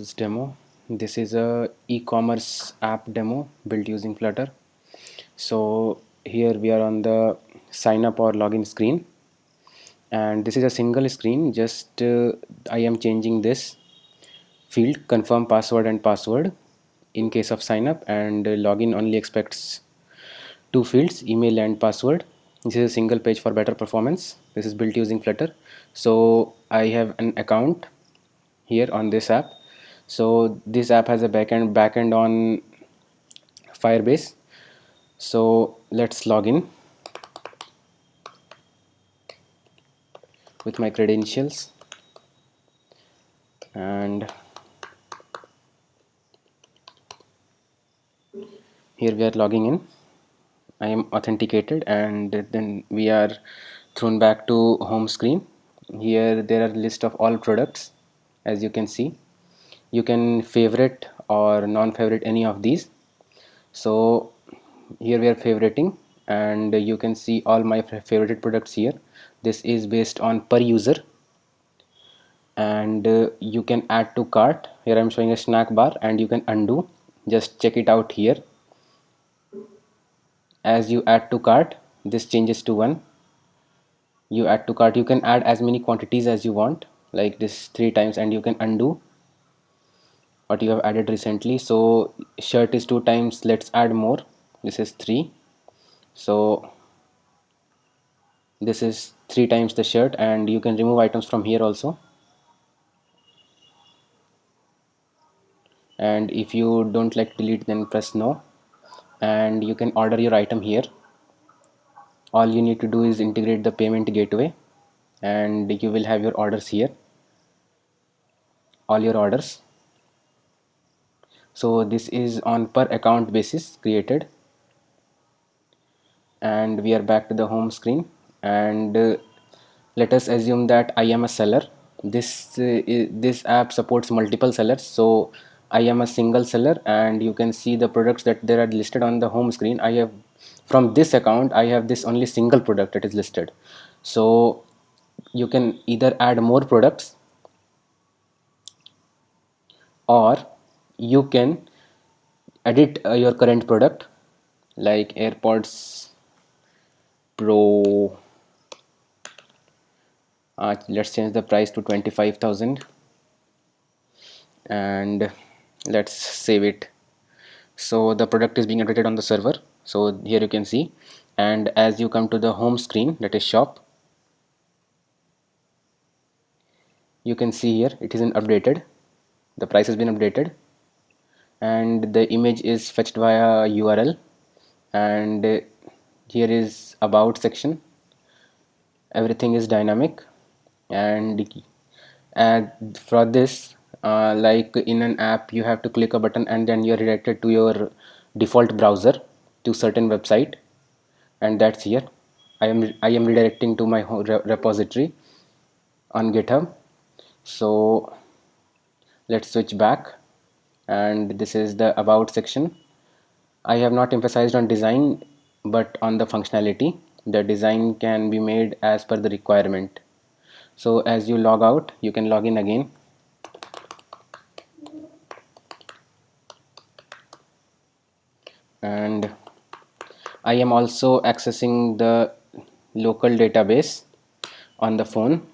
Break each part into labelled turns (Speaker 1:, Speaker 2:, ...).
Speaker 1: This demo. This is a e-commerce app demo built using Flutter. So here we are on the sign up or login screen, and this is a single screen. Just I am changing this field, confirm password and password in case of sign up, and login only expects two fields, email and password. This is a single page for better performance. This is built using Flutter. So I have an account here on this app. So this app has a backend on Firebase. So let's log in with my credentials, and here we are logging in. I am authenticated, and then we are thrown back to home screen. Here there are list of all products. As you can see, you can favorite or non-favorite any of these. So here we are favoriting, and you can see all my favorited products here. This is based on per user, and you can add to cart. Here I'm showing a snack bar, and you can undo. Just check it out here. As you add to cart, this changes to 1. You add to cart, you can add as many quantities as you want, like this 3 times, and you can undo what you have added recently. So shirt is 2 times, let's add more. This is 3, so this is 3 times the shirt, and you can remove items from here also. And if you don't like delete, then press no, and you can order your item here. All you need to do is integrate the payment gateway, and you will have your orders here, all your orders. So this is on per account basis created, and we are back to the home screen. And let us assume that I am a seller. This app supports multiple sellers, so I am a single seller, and you can see the products that there are listed on the home screen. I have, from this account, I have this only single product that is listed. So you can either add more products, or you can edit your current product, like AirPods Pro. Let's change the price to 25,000, and let's save it. So the product is being updated on the server. So here you can see, and as you come to the home screen, that is shop, you can see here it is updated. The price has been updated, and the image is fetched via URL, and here is about section. Everything is dynamic, and for this, like in an app, you have to click a button and then you're redirected to your default browser to certain website, and that's here. I am redirecting to my repository on GitHub. So let's switch back, and this is the about section. I have not emphasized on design, but on the functionality. The design can be made as per the requirement. So as you log out, you can log in again, and I am also accessing the local database on the phone,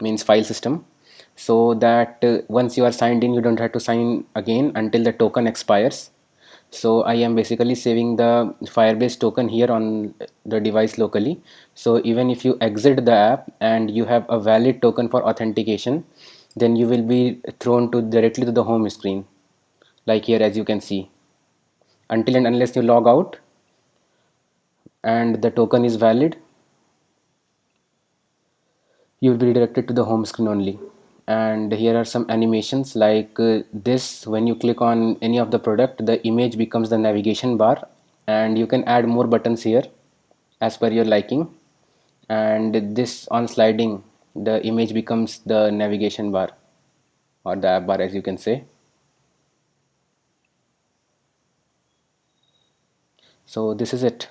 Speaker 1: means file system, so that once you are signed in, you don't have to sign again until the token expires. So I am basically saving the Firebase token here on the device locally. So even if you exit the app and you have a valid token for authentication, then you will be thrown to directly to the home screen, like here as you can see. Until and unless you log out and the token is valid, you will be redirected to the home screen only. And here are some animations like this. When you click on any of the product, the image becomes the navigation bar, and you can add more buttons here as per your liking. And this on sliding, the image becomes the navigation bar, or the app bar, as you can say. So this is it.